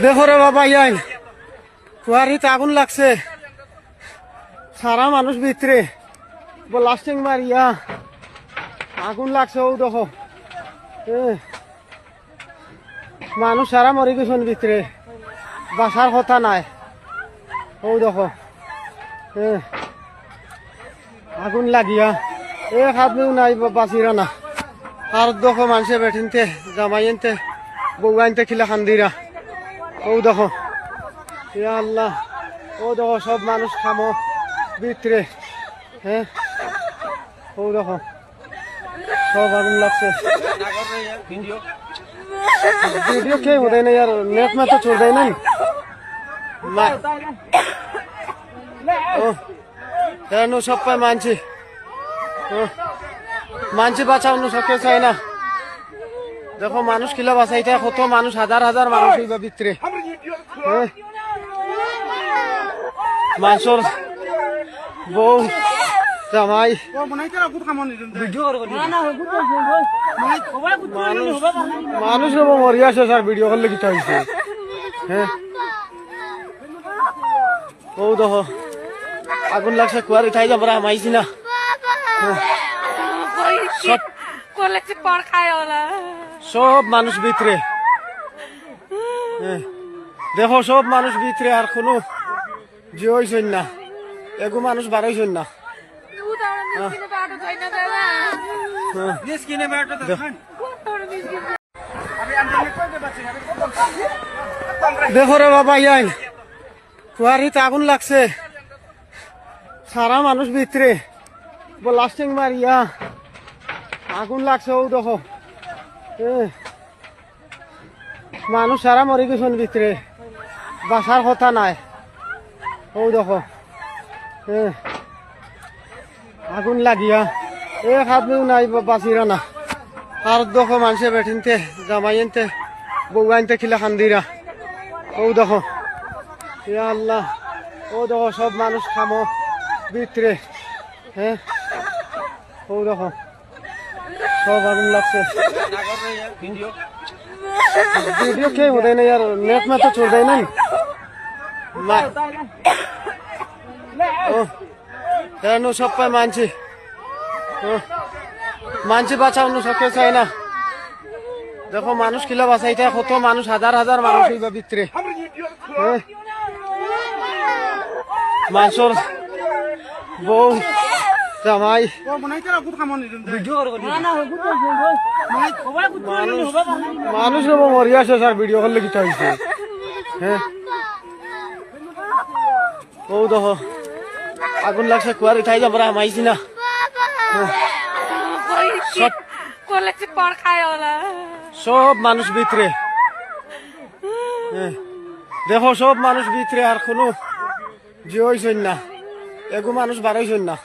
দেখো রে বাবা ইয়াইন কুয়ারিতে আগুন লাগছে, সারা মানুষ ভিতরে লাস্টিং মারিয়া আগুন লাগছে। ও দেখো মানুষ সারা মরে গেছেন ভিতরে, বাসার কথা নাই। ও দেখো আগুন লাগিয়া এক আদমিও নাই বাঁচিরা না। আর দেখো মানুষে বেঠিনতে জামাই আনতে বউ আনতে খিলা খান্দিরা। ও দেখো ইয়া আল্লাহ, ও দেখো সব মানুষ খামো ভিতরে। ও দেখো সব আগুন লাগছে। ভিডিও কে हो ना यार, नेट में तो छोड़ देना। ও সব পায় মানছি, মানছি বাঁচানো সকে চাই না। দেখো মানুষ কিলা বাঁচাইতে, কত মানুষ, হাজার হাজার মানুষ হইবা ভিতরে। মানুষের বউ জামাই মানুষ মরি আছে স্যার, ভিডিও করলে কি হয়েছে। ও দেখো আগুন লাগছে, কুয়ারি খাই যাবো আমাইছি না। সব মানুষ ভিতরে, দেখো সব মানুষ ভিতরে, আর কোনো যে হইছেন না, এগু মানুষ বাড়াইছেন না। দেখো রে বাবা ইয়াইন কুয়ারিতে আগুন লাগছে, সারা মানুষ ভিতরে লাস্টিং মারিয়া আগুন লাগছে। ও দেখো মানুষ সারা মরে গেছেন ভিতরে, বাসার কথা নাই। ও দেখো আগুন লাগিয়া এক আদমিও নাই বাঁচিরা না। আর দেখো মানুষে বেঠিনতে জামাই আনতে বউ আনতে খিলা খান্দিরা। ও দেখো ইয়া আল্লাহ, ও দেখো সব মানুষ খামো ভিতরে। ও দেখো সব আগুন লাগছে। ভিডিও কে हो ना यार, नेट में तो छोड़ देना। সব পায় মানছি, মানছি বাঁচানো সকে চাই না। দেখো মানুষ কিলা বাঁচাইতে, কত মানুষ, হাজার হাজার মানুষ হইবা ভিতরে। মানুষের বউ জামাই মানুষ মরি আছে স্যার, ভিডিও করলে কি হয়েছে। ও দেখো আগুন লাগছে, কুয়ারি খাই যাবো আমাইছি না। সব মানুষ ভিতরে, দেখো সব মানুষ ভিতরে, আর কোনো যে হইছেন না, এগু মানুষ বাড়াইছেন না।